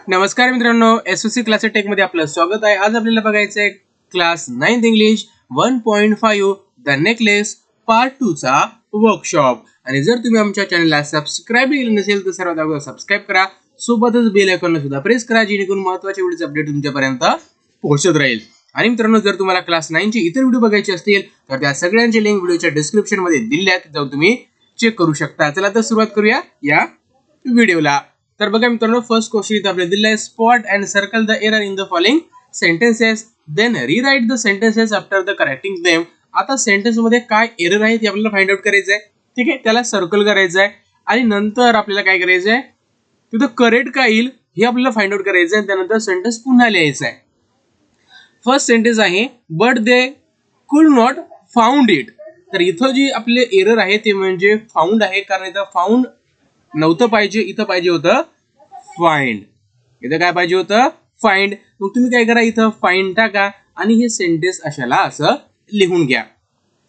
नमस्कार मित्रांनो, SOC classes take मध्ये आपलं स्वागत आहे. आज आपल्याला बघायचं आहे class 9th English 1.5 the necklace part 2 चा वर्कशॉप. आणि जर तुम्ही आमच्या चॅनलला सबस्क्राईब केलं नसेल तर सर्वात अगोदर सबस्क्राईब करा, सोबतच बेल आयकॉनला सुद्धा प्रेस करा जेणेकरून महत्त्वाचे व्हिडिओचे अपडेट तुमच्यापर्यंत पोहोचत राहील. आणि मित्रांनो, जर तुम्हाला क्लास 9 चे इतर व्हिडिओ बघायचे असतील तर त्या सगळ्यांची लिंक व्हिडिओच्या डिस्क्रिप्शन मध्ये दिली आहे, जाऊन तुम्ही चेक करू शकता. चला तर सुरुवात करूया या व्हिडिओला. तर बघा मित्रांनो, फर्स्ट क्वेश्चन इथे आपल्याला दिलेला आहे, spot and circle the error in the following sentences then rewrite the sentences after the correcting them. आता सेंटेन्स मध्ये काय एरर आहे ते आपल्याला फाइंड आउट करायचं आहे. ठीक आहे, त्याला सर्कल करायचं आहे आणि नंतर आपल्याला काय करायचं आहे, तिथं करेक्ट काय येईल हे आपल्याला फाइंड आउट करायचं आहे. त्यानंतर सेंटेन्स पुन्हा लिहायचं आहे. फर्स्ट सेंटेन्स आहे, but they could not found it. तर इथं जी आपले एरर आहे ते म्हणजे फाउंड आहे, कारण इथं फाउंड नव्हतं पाहिजे, इथं पाहिजे होतं फाइंड. इथं काय पाहिजे होतं, फाइंड. मग तुम्ही काय करा, इथं फाइंड टाका आणि हे सेंटेन्स अशाला असं लिहून घ्या.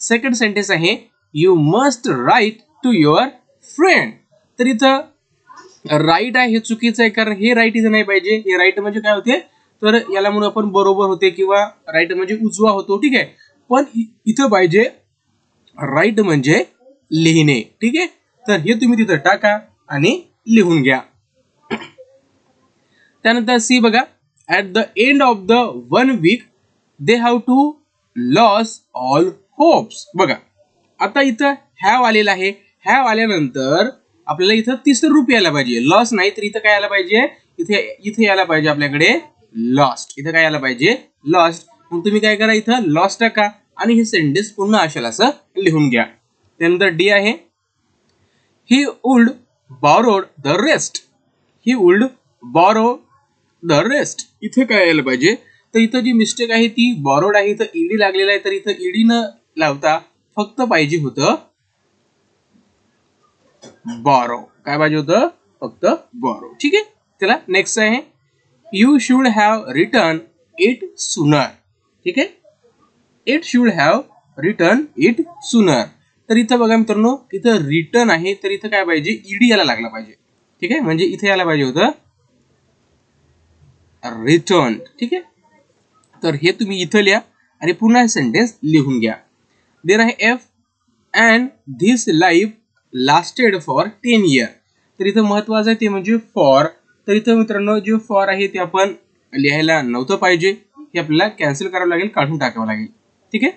सेकंड सेंटेन्स आहे, you must write to your friend. तर इथं राईट आहे हे चुकीचं आहे, कारण हे राईट इथं नाही पाहिजे. हे राईट म्हणजे काय होते, तर याला म्हणून आपण बरोबर होते किंवा राईट म्हणजे उजवा होतो. ठीक आहे, पण इथं पाहिजे राईट म्हणजे लिहिणे. ठीक आहे, तर हे तुम्ही तिथं टाका आणि लिहून घ्या. त्यानंतर सी बघा, at the end of the 1 week they have to loss all hopes. बघा आता इथं हॅव आलेला आहे. हॅव आल्यानंतर आपल्याला इथं तिसरं रूप यायला पाहिजे, लॉस नाही. तर इथं काय यायला पाहिजे, इथे यायला पाहिजे आपल्याकडे लॉस्ट. इथं काय यायला पाहिजे, लॉस्ट. मग तुम्ही काय करा, इथं लॉस्ट टाका आणि हे सेंटेन्स पुन्हा अशाला असं लिहून घ्या. त्यानंतर डी आहे, he would borrowed the rest. He would borrow the rest. इथे काय यायला पाहिजे, तर इथं जी मिस्टेक आहे ती बॉरोड आहे, इथं ईडी लागलेला आहे. तर इथं ईडी न लावता फक्त पाहिजे होतं बॉरो. काय पाहिजे होतं, फक्त बॉरो. ठीक आहे, चला नेक्स्ट आहे, you should have return it सुनर. ठीक आहे, it should have return it सुनर. तर इथं बघा मित्रांनो, इथं रिटर्न आहे तर इथं काय पाहिजे, ईडी याला लागला पाहिजे. ठीक आहे, म्हणजे इथे यायला पाहिजे होतं रिटर्न. ठीक आहे, तर हे तुम्ही इथं लिहा आणि पुन्हा सेंटेन्स लिहून घ्या. देन आहे F, and this life lasted for 10 years. तर इथं महत्वाचं आहे ते म्हणजे फॉर. तर इथं मित्रांनो, जे फॉर आहे ते आपण लिहायला नव्हतं पाहिजे, हे आपल्याला कॅन्सल करावं लागेल, काढून टाकावं लागेल. ठीक आहे,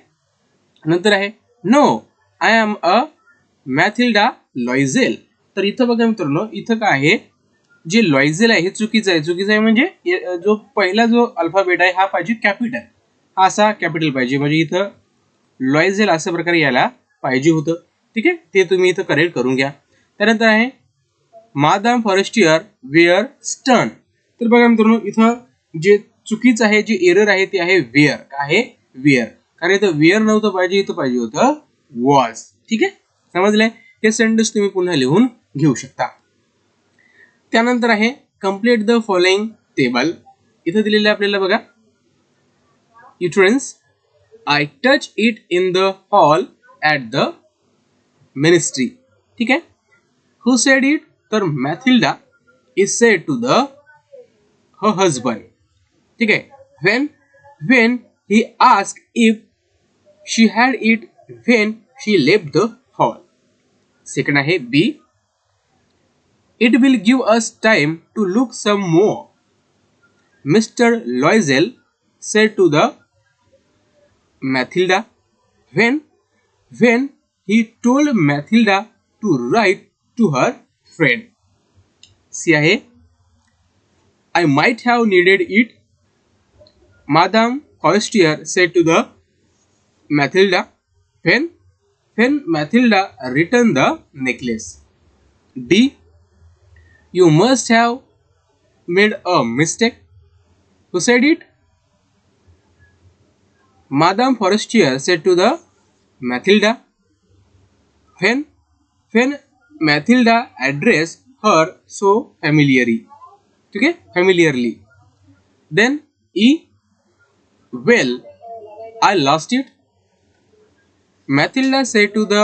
नंतर आहे, no I am a मॅथिल्डा Loisel. तर इथं बघा मित्रांनो, इथं काय आहे, जे लॉयझेल आहे हे चुकीचं आहे. चुकीचं आहे म्हणजे जो पहिला जो अल्फाबेट आहे हा पाहिजे कॅपिटल, हा असा कॅपिटल पाहिजे, म्हणजे इथं लॉयझेल अशा प्रकारे यायला पाहिजे होतं. ठीक आहे, ते तुम्ही इथं करेक्ट करून घ्या. त्यानंतर आहे, मादाम फॉरेस्टियर वेअर स्टन. तर बघा मित्रांनो, इथं जे चुकीचं आहे, जे एरर आहे ते आहे वेअर. काय आहे, वेअर. कारण इथं वेअर नव्हतं पाहिजे, इथं पाहिजे होतं वॉज. ठीक आहे, समजलंय. हे सेंटेन्स तुम्ही पुन्हा लिहून घेऊ शकता. त्यानंतर आहे, कम्प्लीट द फॉलोइंग टेबल. इथं दिलेलं आपल्याला बघा, utterance I touch it in the hall at the ministry. ठीक आहे, हु सेड इट, तर Mathilda is said to the her husband. ठीक आहे, when he asked if she had it when she left the hall. Second आहे B, it will give us time to look some more. Mr. Loisel said to the Mathilda when he told Mathilda to write to her friend. C आहे, I might have needed it. Madame Forestier said to the Mathilda when Mathilda returned the necklace. D, you must have made a mistake. Who said it? Madame Forestier said to the Mathilda when Mathilda addressed her so familiarly. Okay, familiarly. Then E, well, I lost it. Mathilda said to the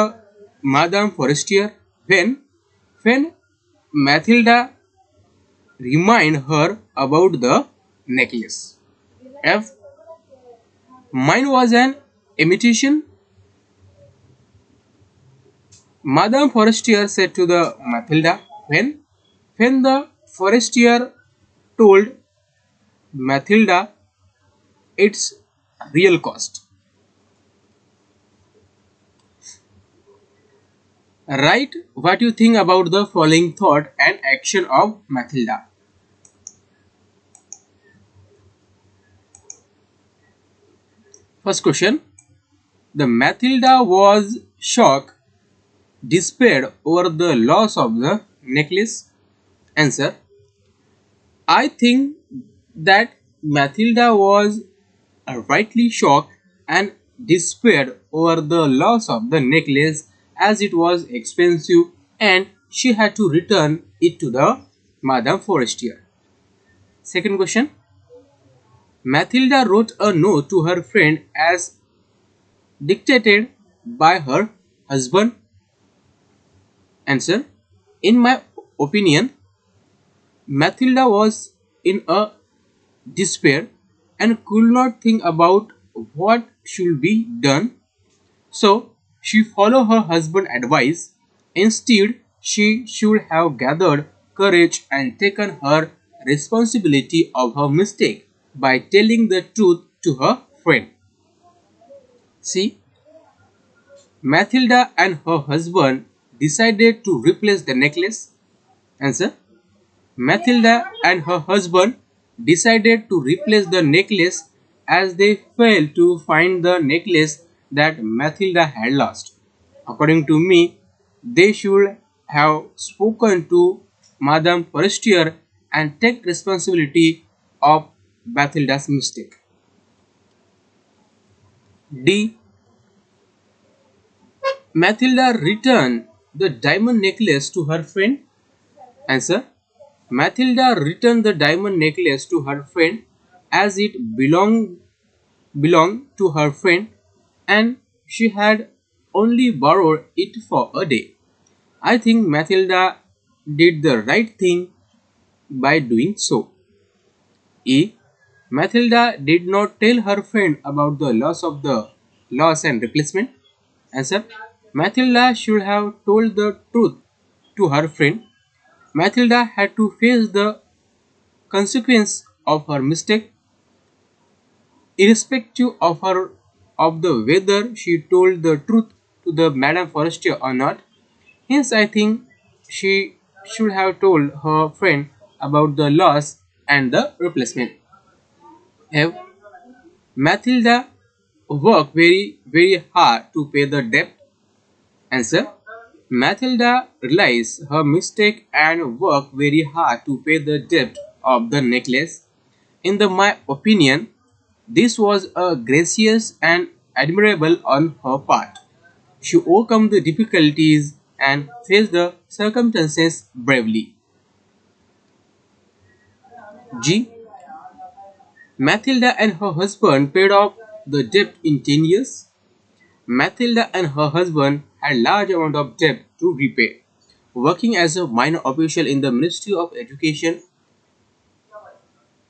Madame Forestier when Mathilda remind her about the necklace. F. Mine was an imitation. Madame Forestier said to the Matilda when the Forestier told Matilda its real cost. Write what you think about the following thought and action of Matilda. First question. The Matilda was shocked, despaired over the loss of the necklace. Answer. I think that Matilda was rightly shocked and despaired over the loss of the necklace as it was expensive and she had to return it to the Madame Forestier. Second question. Matilda wrote a note to her friend as dictated by her husband. Answer. In my opinion, Matilda was in a despair and could not think about what should be done, so she followed her husband's advice. Instead, she should have gathered courage and taken her responsibility of her mistake by telling the truth to her friend. See, Matilda and her husband decided to replace the necklace. Answer. Matilda and her husband decided to replace the necklace as they failed to find the necklace that Matilda had lost. According to me, they should have spoken to Madame Forestier and take responsibility of Matilda's mistake. D. Matilda returned the diamond necklace to her friend. Answer. Matilda returned the diamond necklace to her friend as it belonged to her friend and she had only borrowed it for a day. I think Matilda did the right thing by doing so. E. Matilda did not tell her friend about the loss and replacement. Answer. Matilda should have told the truth to her friend. Matilda had to face the consequence of her mistake, irrespective of the whether she told the truth to the Madame Forestier or not. Hence, I think she should have told her friend about the loss and the replacement. Have Matilda worked very hard to pay the debt? Answer. Matilda realized her mistake and worked very hard to pay the debt of the necklace. My opinion, this was a gracious and admirable on her part. She overcome the difficulties and faced the circumstances bravely. G. Matilda and her husband paid off the debt in 10 years. Matilda and her husband had large amount of debt to repay. Working as a minor official in the Ministry of Education,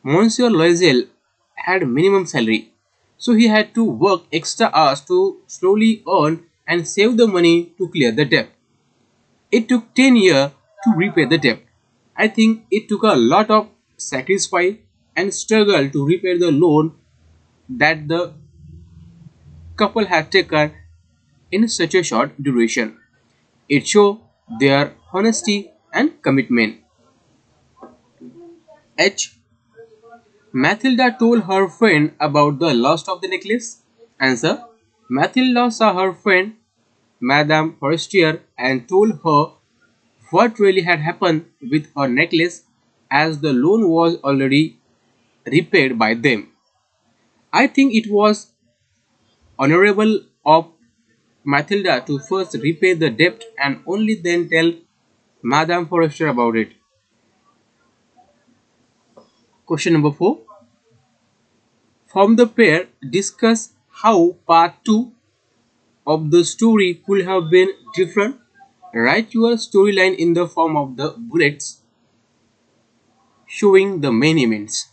Monsieur Loisel had minimum salary, so he had to work extra hours to slowly earn and save the money to clear the debt. It took 10 years to repay the debt. I think it took a lot of sacrifice and struggle to repay the loan that the couple had taken in such a short duration. It showed their honesty and commitment. H. Matilda told her friend about the loss of the necklace. Answer. Matilda saw her friend, Madame Forestier, and told her what really had happened with her necklace as the loan was already repaid by them. I think it was honorable of Matilda to first repay the debt and only then tell Madame Forestier about it. Question number 4. From the pair, discuss how part 2 of the story could have been different. Write your storyline in the form of the bullets. showing the main events.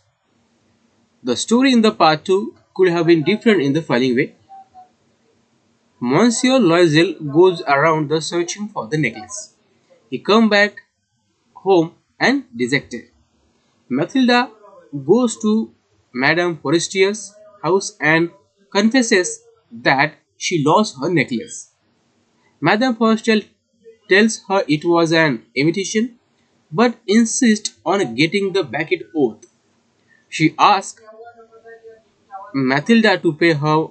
The story in the part 2 could have been different in the following way. Monsieur Loisel goes around the searching for the necklace. He comes back home and dejected. Mathilda goes to Madame Forestier's house and confesses that she lost her necklace. Madame Forestier tells her it was an imitation but insists on getting the Beckett oath. She asks Mathilda to pay her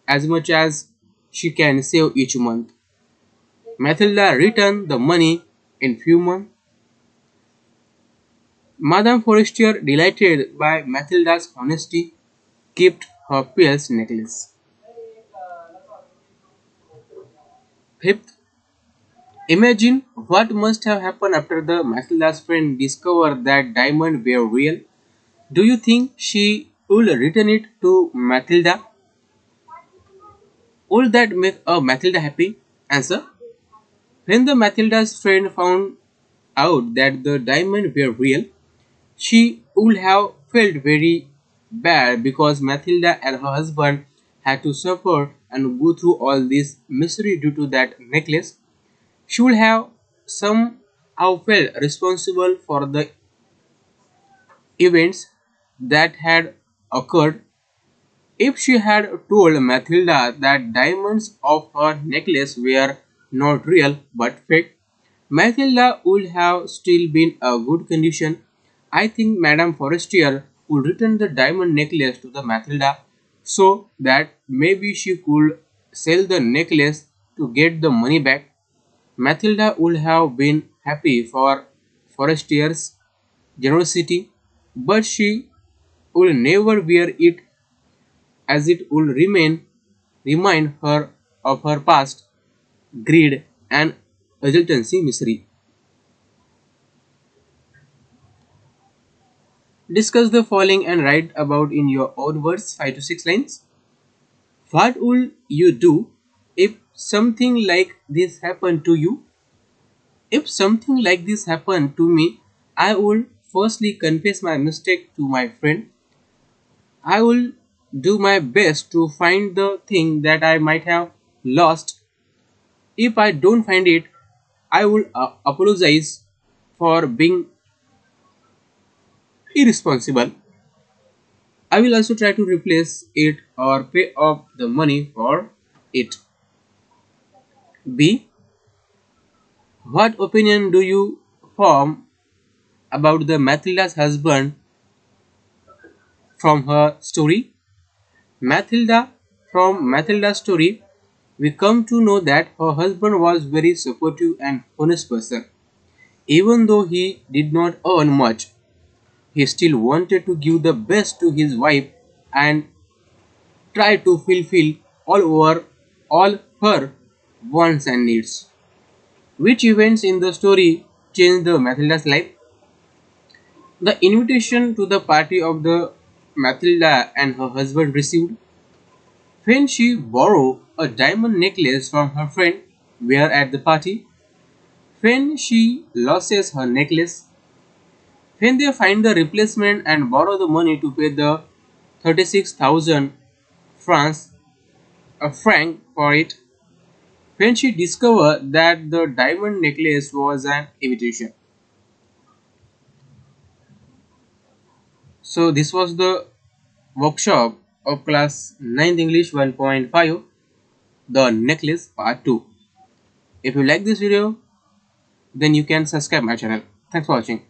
as much as she can save each month. Mathilda returns the money in few months. Madame Forestier, delighted by Mathilda's honesty, kept her pearls necklace. Fifth, imagine what must have happened after the Mathilda's friend discovered that diamonds were real. Do you think she would return it to Mathilda? Would that make a Mathilda happy? Answer. When the Mathilda's friend found out that the diamonds were real, she would have felt very bad because Mathilda and her husband had to suffer and go through all this misery due to that necklace. She would have somehow felt responsible for the events that had occurred. If she had told Mathilda that diamonds of her necklace were not real but fake, Mathilda would have still been a good condition. I think Madame Forestier would return the diamond necklace to the Mathilda so that maybe she could sell the necklace to get the money back. Mathilda would have been happy for Forestier's generosity, but she would never wear it as it would remind her of her past greed and resultancy misery. Discuss the following and write about in your own words 5 to 6 lines. What would you do if something like this happened to you? If something like this happened to me, I would firstly confess my mistake to my friend. I will do my best to find the thing that I might have lost. If I don't find it, I will apologize for being irresponsible. I will also try to replace it or pay off the money for it. B. What opinion do you form about the Mathilda's husband from her story? Mathilda, from Mathilda's story, we come to know that her husband was very supportive and honest person. Even though he did not earn much, he still wanted to give the best to his wife and try to fulfill all her wants and needs. Which events in the story changed the Mathilda's life? The invitation to the party of the Mathilda and her husband received when she borrowed a diamond necklace from her friend wear at the party, when she loses her necklace, when they find the replacement and borrow the money to pay the 36,000 francs a franc for it, when she discovered that the diamond necklace was an imitation. So this was the workshop of class 9th English 1.5, the necklace part 2. If you like this video, then you can subscribe my channel. Thanks for watching.